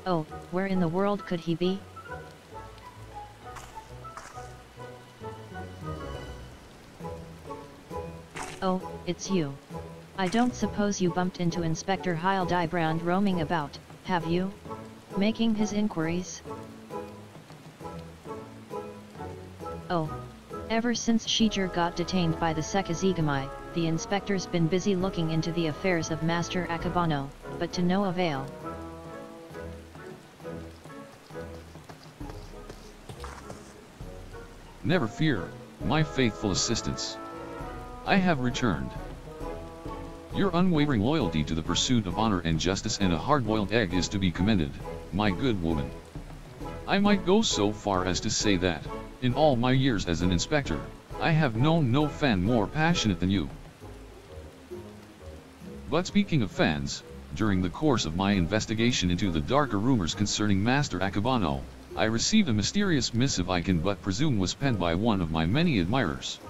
Oh, where in the world could he be? Oh, it's you. I don't suppose you bumped into Inspector Hildibrand roaming about, have you? Making his inquiries? Oh. Ever since Setzer got detained by the Sekizigami, the inspector's been busy looking into the affairs of Master Akebano, but to no avail. Never fear, my faithful assistants. I have returned. Your unwavering loyalty to the pursuit of honor and justice and a hard-boiled egg is to be commended, my good woman. I might go so far as to say that, in all my years as an inspector, I have known no fan more passionate than you. But speaking of fans, during the course of my investigation into the darker rumors concerning Master Akebano, I received a mysterious missive I can but presume was penned by one of my many admirers.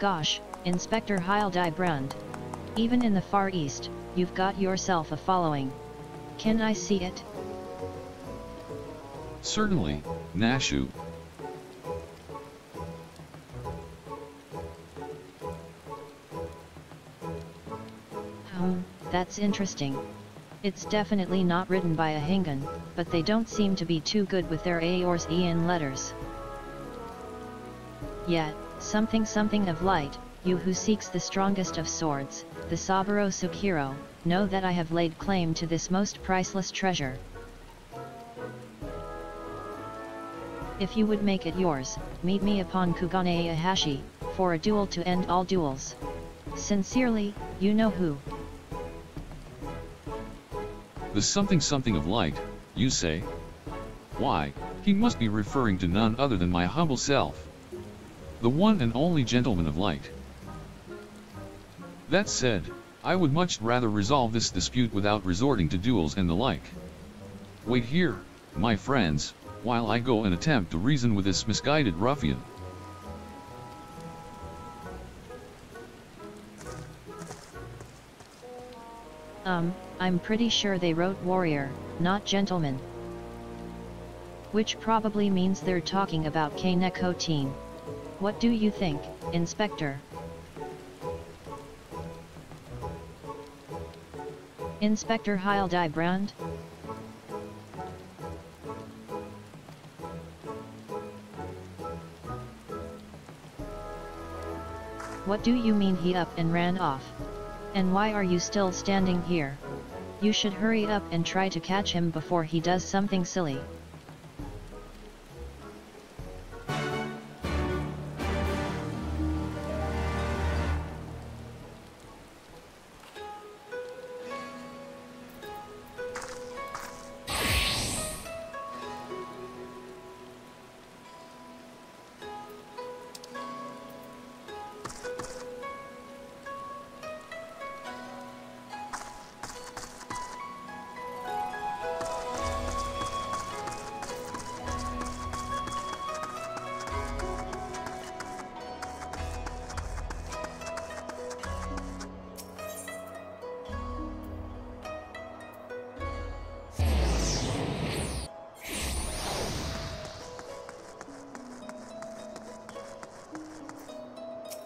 Gosh, Inspector Hildibrand. Even in the Far East, you've got yourself a following. Can I see it? Certainly, Nashu. That's interesting. It's definitely not written by a Hingan, but they don't seem to be too good with their A or E in letters. Yet, something of light, you who seeks the strongest of swords, the Saburo Sukiro, know that I have laid claim to this most priceless treasure. If you would make it yours, meet me upon Kugane Ohashi, for a duel to end all duels. Sincerely, you know who. The something of light, you say? Why, he must be referring to none other than my humble self. The one and only gentleman of light. That said, I would much rather resolve this dispute without resorting to duels and the like. Wait here, my friends, while I go and attempt to reason with this misguided ruffian. I'm pretty sure they wrote warrior, not gentleman. Which probably means they're talking about Miqo'te. What do you think, Inspector? Inspector Hildibrand? What do you mean he up and ran off? And why are you still standing here? You should hurry up and try to catch him before he does something silly.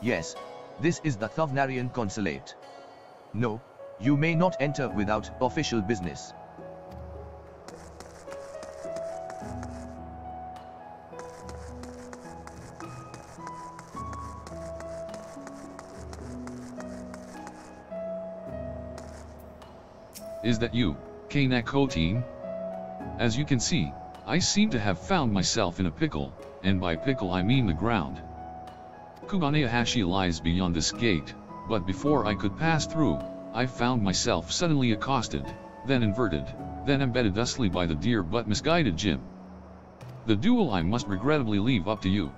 Yes, this is the Thovnarian consulate. No, you may not enter without official business. Is that you, Miqo'te? As you can see, I seem to have found myself in a pickle, and by pickle I mean the ground. Kugane Ohashi lies beyond this gate, but before I could pass through, I found myself suddenly accosted, then inverted, then embedded thusly by the dear but misguided Jim. The duel I must regrettably leave up to you.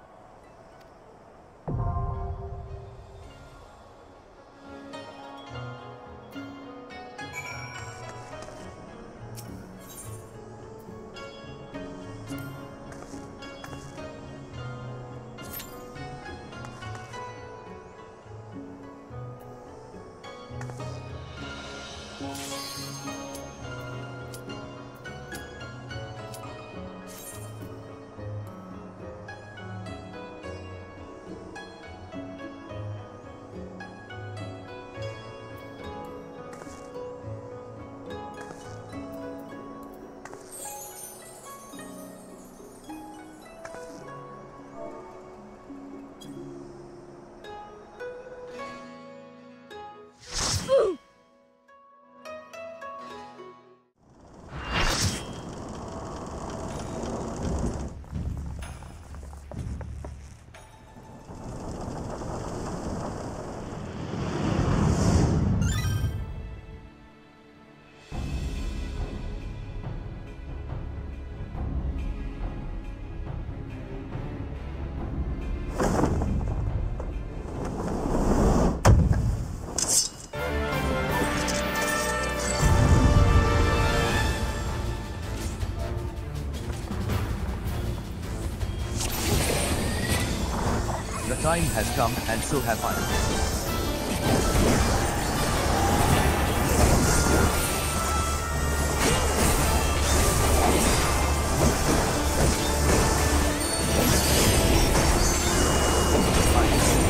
Come and so have I.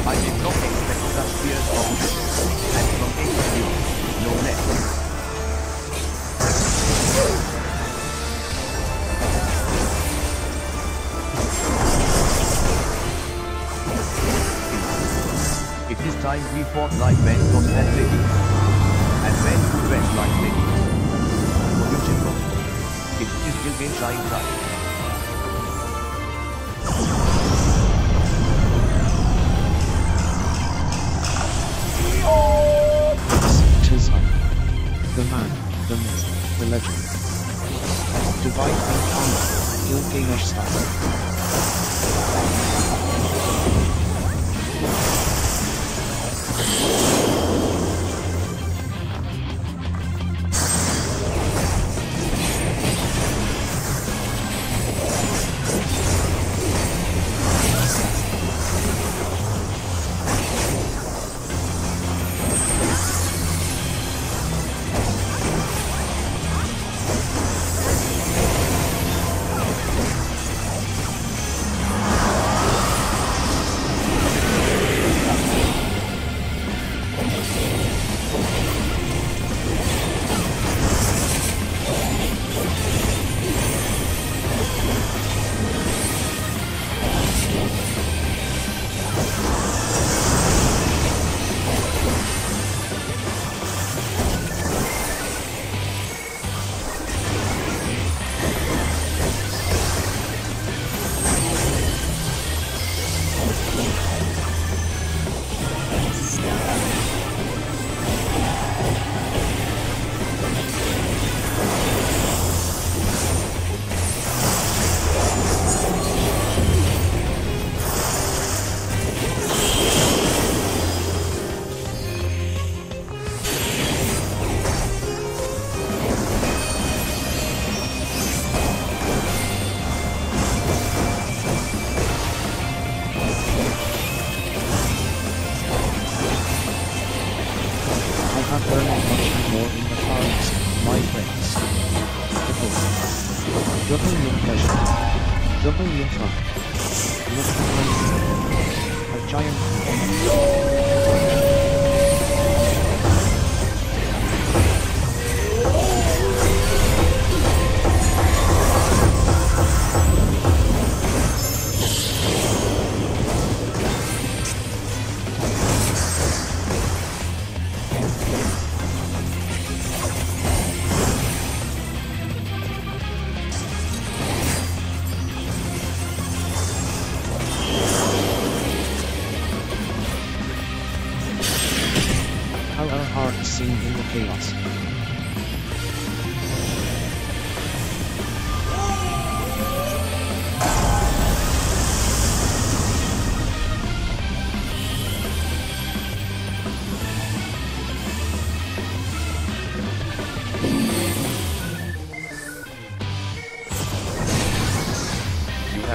I did not expect such fears of you, and from any of you, no less. It is time we fought like men, not as ladies, and men who dress like ladies. For you, children, it is Gilgamesh shine time. Tis I, the man, the myth, the legend. Divine encounter, Gilgamesh style.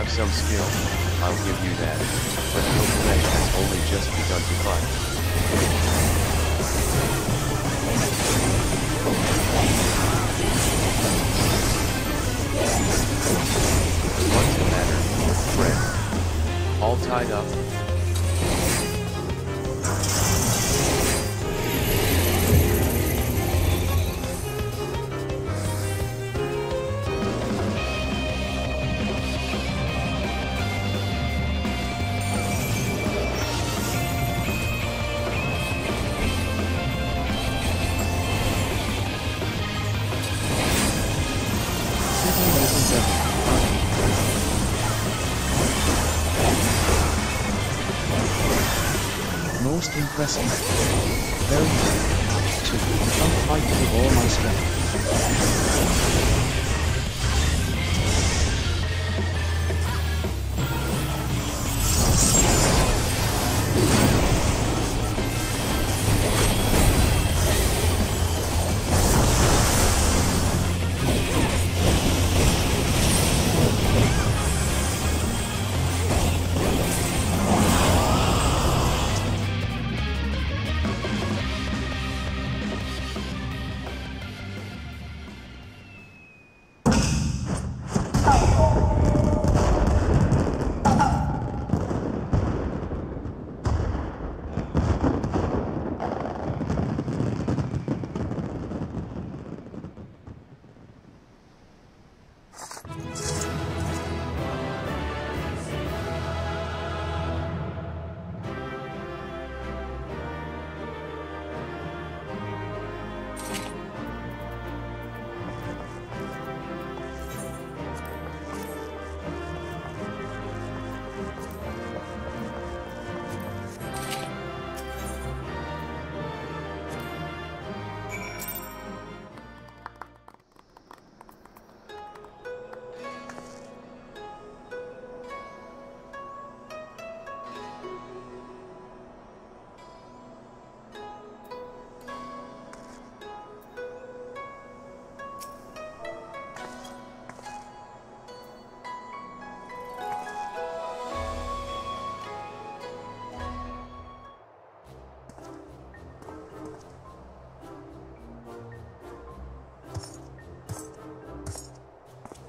Some skill, I'll give you that, but Hildibrand has only just begun to fight. What's the matter, friend? All tied up? Most impressive. Very good. To fight with all my strength.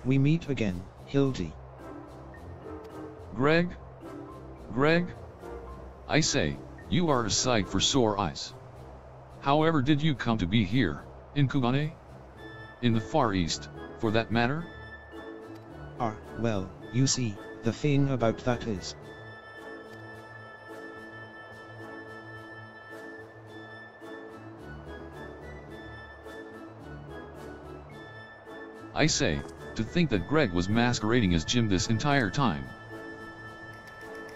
We meet again, Hildy. Greg? Greg? I say, you are a sight for sore eyes. However did you come to be here, in Kugane? In the Far East, for that matter? Well, you see, the thing about that is... I say, to think that Greg was masquerading as Jim this entire time.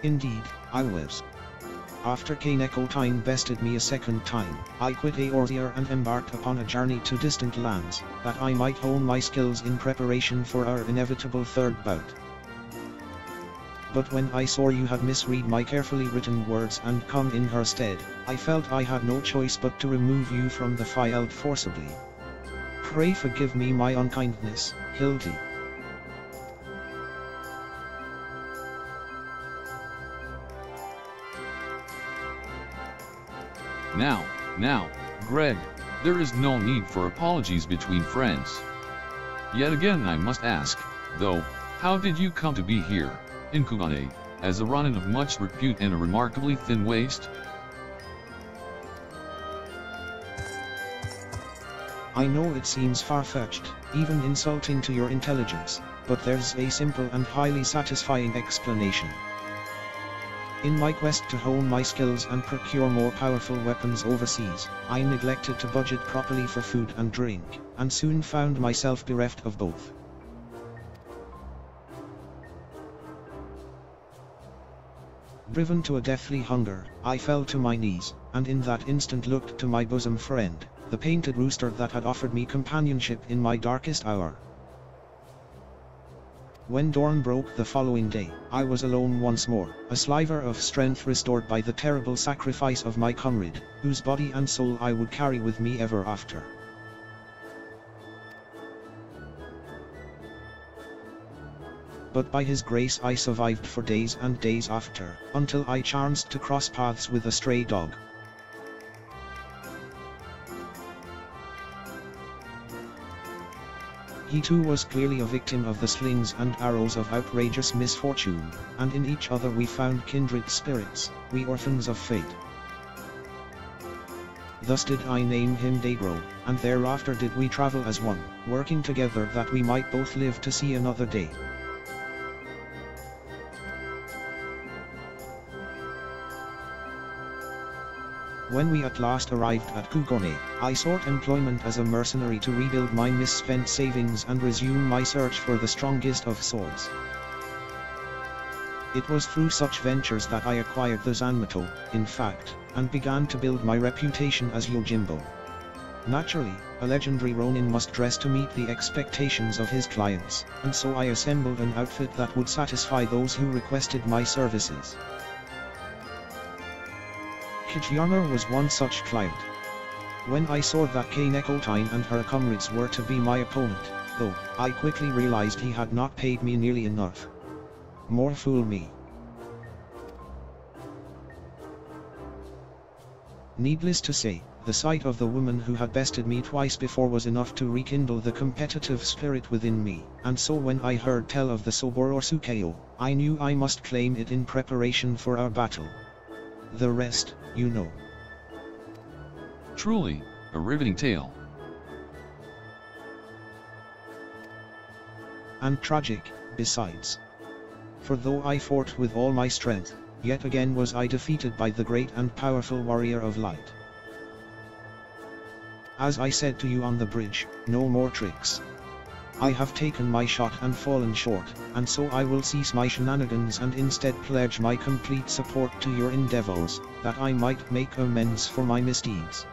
Indeed, I was. After Miqo'te bested me a second time, I quit Eorzea and embarked upon a journey to distant lands, that I might hone my skills in preparation for our inevitable third bout. But when I saw you had misread my carefully written words and come in her stead, I felt I had no choice but to remove you from the file forcibly. Pray forgive me my unkindness, Hildy. Now, Greg, there is no need for apologies between friends. Yet again I must ask, though, how did you come to be here, in Kugane, as a Ronin of much repute and a remarkably thin waist? I know it seems far-fetched, even insulting to your intelligence, but there's a simple and highly satisfying explanation. In my quest to hone my skills and procure more powerful weapons overseas, I neglected to budget properly for food and drink, and soon found myself bereft of both. Driven to a deathly hunger, I fell to my knees, and in that instant looked to my bosom friend, the painted rooster that had offered me companionship in my darkest hour. When dawn broke the following day, I was alone once more, a sliver of strength restored by the terrible sacrifice of my comrade, whose body and soul I would carry with me ever after. But by his grace I survived for days and days after, until I chanced to cross paths with a stray dog. He too was clearly a victim of the slings and arrows of outrageous misfortune, and in each other we found kindred spirits, we orphans of fate. Thus did I name him Daygro, and thereafter did we travel as one, working together that we might both live to see another day. When we at last arrived at Kugane, I sought employment as a mercenary to rebuild my misspent savings and resume my search for the strongest of swords. It was through such ventures that I acquired the Zanmato, in fact, and began to build my reputation as Yojimbo. Naturally, a legendary Ronin must dress to meet the expectations of his clients, and so I assembled an outfit that would satisfy those who requested my services. Kijana was one such client. When I saw that Miqo'te and her comrades were to be my opponent, though, I quickly realized he had not paid me nearly enough. More fool me. Needless to say, the sight of the woman who had bested me twice before was enough to rekindle the competitive spirit within me, and so when I heard tell of the Soboro Tsukeo, I knew I must claim it in preparation for our battle. The rest, you know. Truly, a riveting tale. And tragic, besides. For though I fought with all my strength, yet again was I defeated by the great and powerful warrior of light. As I said to you on the bridge, no more tricks. I have taken my shot and fallen short, and so I will cease my shenanigans and instead pledge my complete support to your endeavors, that I might make amends for my misdeeds.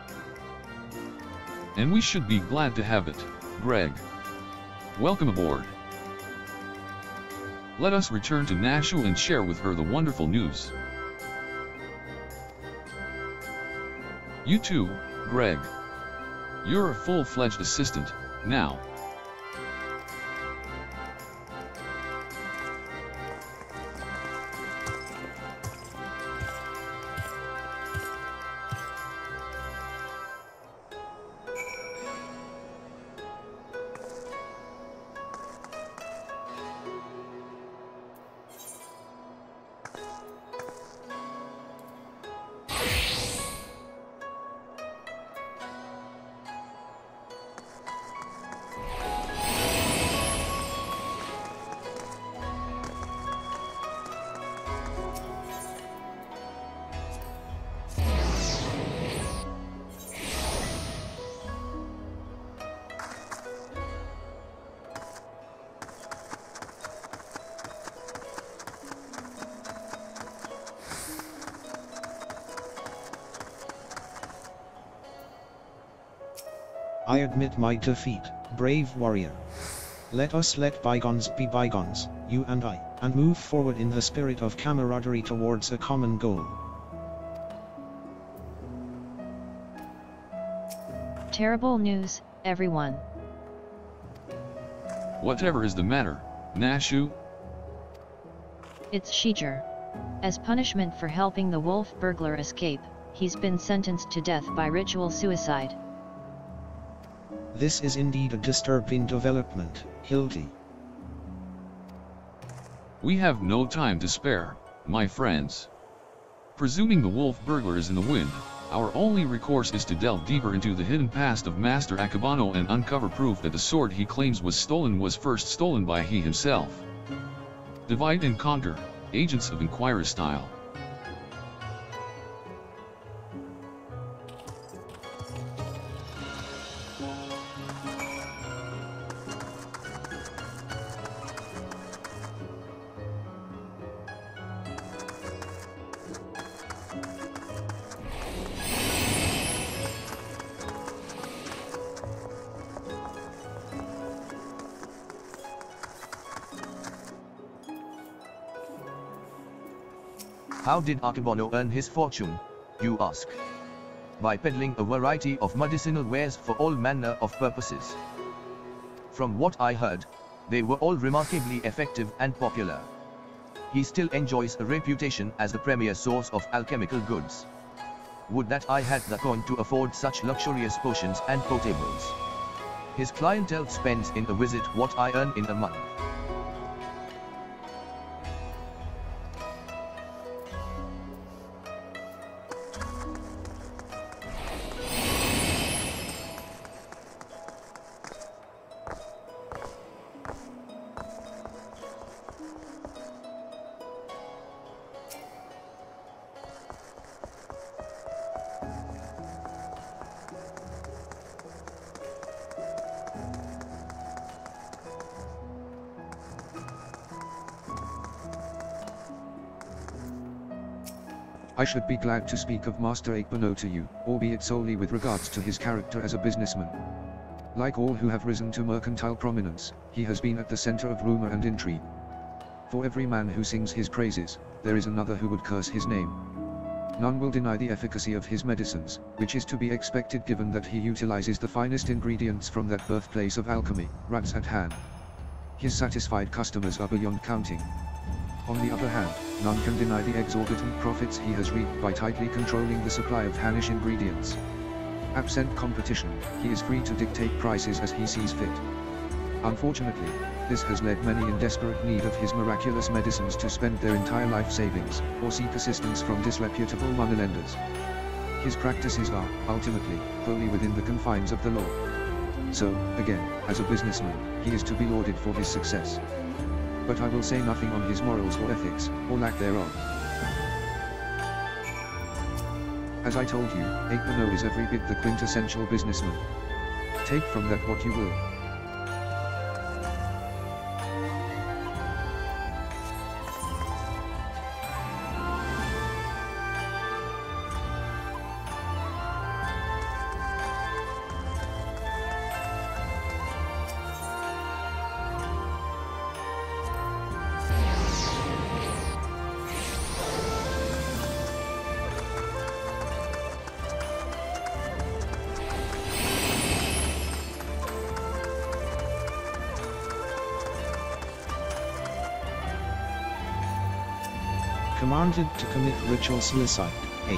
And we should be glad to have it, Greg. Welcome aboard. Let us return to Nashu and share with her the wonderful news. You too, Greg. You're a full-fledged assistant, now. I admit my defeat, brave warrior. Let us let bygones be bygones, you and I, and move forward in the spirit of camaraderie towards a common goal. Terrible news, everyone. Whatever is the matter, Nashu? It's Setzer. As punishment for helping the wolf burglar escape, he's been sentenced to death by ritual suicide. This is indeed a disturbing development, Hildy. We have no time to spare, my friends. Presuming the wolf burglar is in the wind, our only recourse is to delve deeper into the hidden past of Master Akebano and uncover proof that the sword he claims was first stolen by he himself. Divide and conquer, Agents of Inquirer style. How did Akebano earn his fortune, you ask? By peddling a variety of medicinal wares for all manner of purposes. From what I heard, they were all remarkably effective and popular. He still enjoys a reputation as the premier source of alchemical goods. Would that I had the coin to afford such luxurious potions and potables. His clientele spends in a visit what I earn in a month. I should be glad to speak of Master Akebano to you, albeit solely with regards to his character as a businessman. Like all who have risen to mercantile prominence, he has been at the center of rumor and intrigue. For every man who sings his praises, there is another who would curse his name. None will deny the efficacy of his medicines, which is to be expected given that he utilizes the finest ingredients from that birthplace of alchemy, rats at hand. His satisfied customers are beyond counting. On the other hand, none can deny the exorbitant profits he has reaped by tightly controlling the supply of Hanish ingredients. Absent competition, he is free to dictate prices as he sees fit. Unfortunately, this has led many in desperate need of his miraculous medicines to spend their entire life savings, or seek assistance from disreputable moneylenders. His practices are, ultimately, wholly within the confines of the law. So, again, as a businessman, he is to be lauded for his success. But I will say nothing on his morals or ethics, or lack thereof. As I told you, Akebano is every bit the quintessential businessman. Take from that what you will. Commanded to commit ritual suicide, A.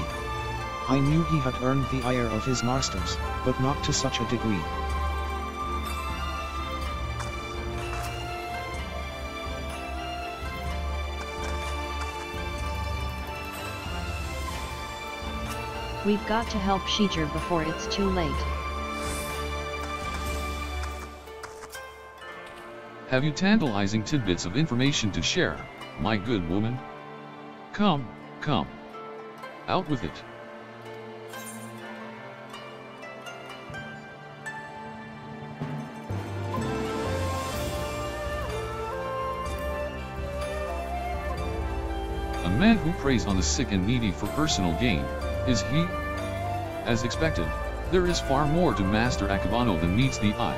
I knew he had earned the ire of his masters, but not to such a degree. We've got to help Setzer before it's too late. Have you tantalizing tidbits of information to share, my good woman? Come, come. Out with it. A man who preys on the sick and needy for personal gain, is he? As expected, There is far more to Master Akabano than meets the eye.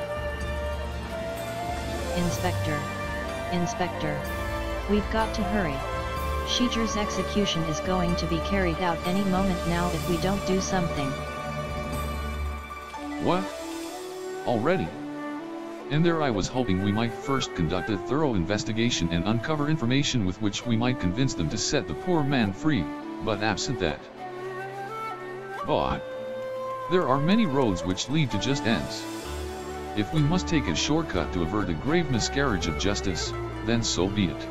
Inspector. We've got to hurry. Shijir's execution is going to be carried out any moment now if we don't do something. What? Already? And there I was hoping we might first conduct a thorough investigation and uncover information with which we might convince them to set the poor man free, but absent that. But there are many roads which lead to just ends. If we must take a shortcut to avert a grave miscarriage of justice, then so be it.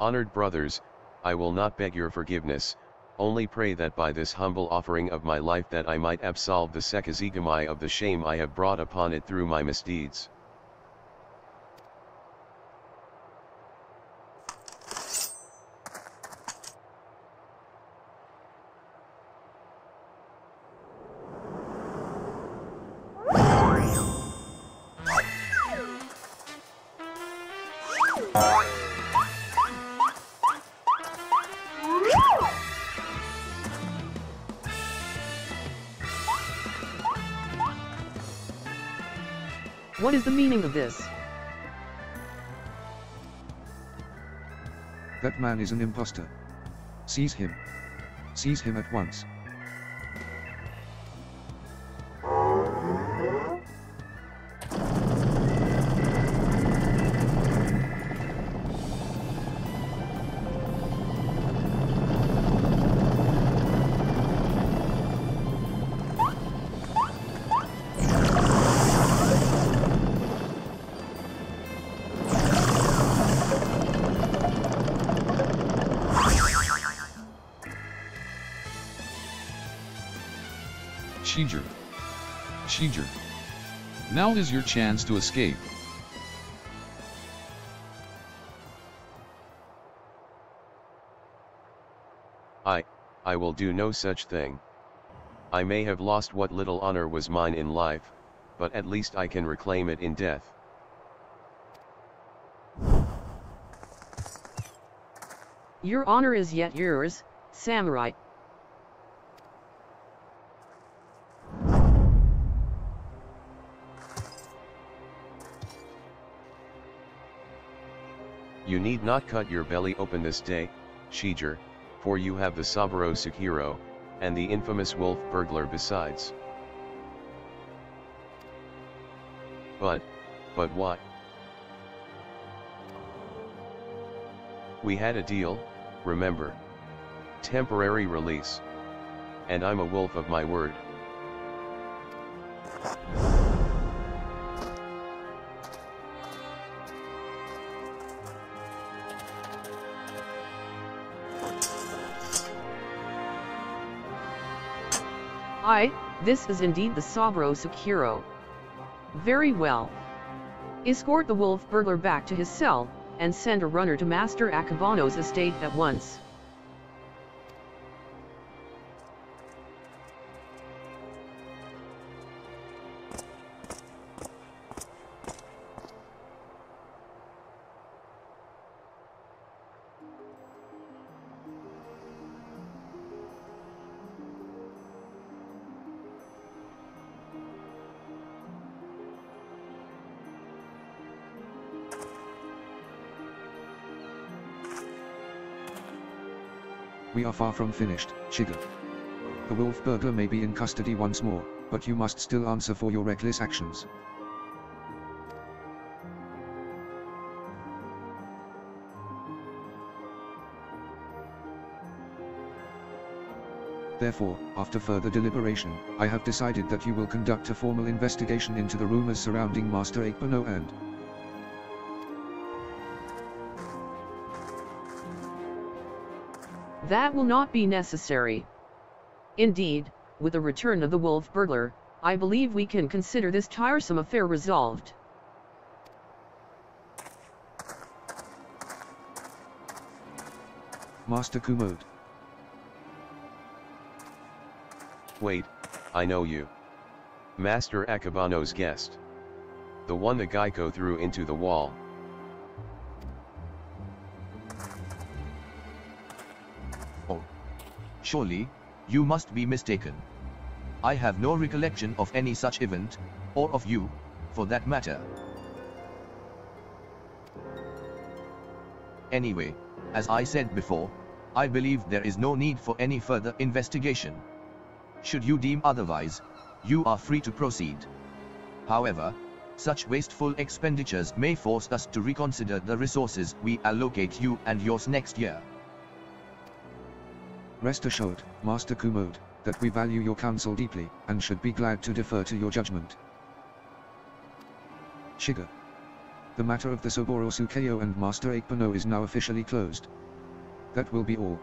Honored brothers, I will not beg your forgiveness, only pray that by this humble offering of my life that I might absolve the Sekizigami of the shame I have brought upon it through my misdeeds. What is the meaning of this? That man is an impostor. Seize him. Seize him at once. Shijir. Now is your chance to escape. I will do no such thing. I may have lost what little honor was mine in life, but at least I can reclaim it in death. Your honor is yet yours, samurai. You need not cut your belly open this day, Shijir, for you have the Saburo Sukiro, and the infamous wolf burglar besides. But what? We had a deal, remember? Temporary release. And I'm a wolf of my word. This is indeed the Saburo Sukiro. Very well. Escort the wolf burglar back to his cell, and send a runner to Master Akabano's estate at once. We are far from finished, Shiga. The wolf burglar may be in custody once more, but you must still answer for your reckless actions. Therefore, after further deliberation, I have decided that you will conduct a formal investigation into the rumors surrounding Master Akabano and That will not be necessary. Indeed, with the return of the wolf burglar, I believe we can consider this tiresome affair resolved. Master Miqo'te. Wait, I know you. Master Akabano's guest. The one the Geico threw into the wall. Oh. Surely, you must be mistaken. I have no recollection of any such event, or of you, for that matter. Anyway, as I said before, I believe there is no need for any further investigation. Should you deem otherwise, you are free to proceed. However, such wasteful expenditures may force us to reconsider the resources we allocate you and yours next year. Rest assured, Master Miqo'te, that we value your counsel deeply, and should be glad to defer to your judgment. Shiga. The matter of the Soboro Tsukeo and Master Akebano is now officially closed. That will be all.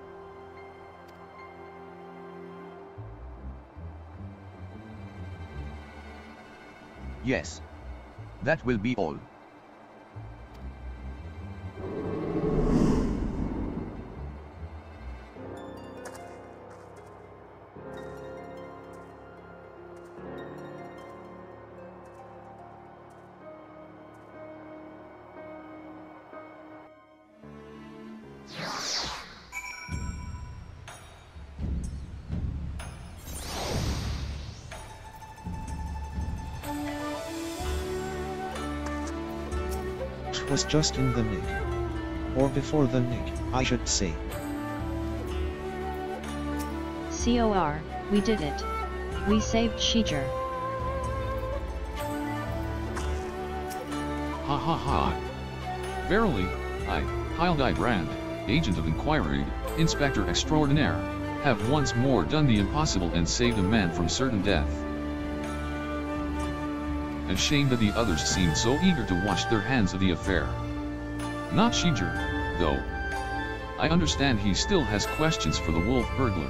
Yes. That will be all. Was just in the nick. Or before the nick, I should say. COR, we did it. We saved Setzer. Ha ha ha. Verily, I, Hildibrand, Agent of Inquiry, Inspector Extraordinaire, have once more done the impossible and saved a man from certain death. And shame that the others seemed so eager to wash their hands of the affair. Not Setzer, though. I understand he still has questions for the wolf burglar.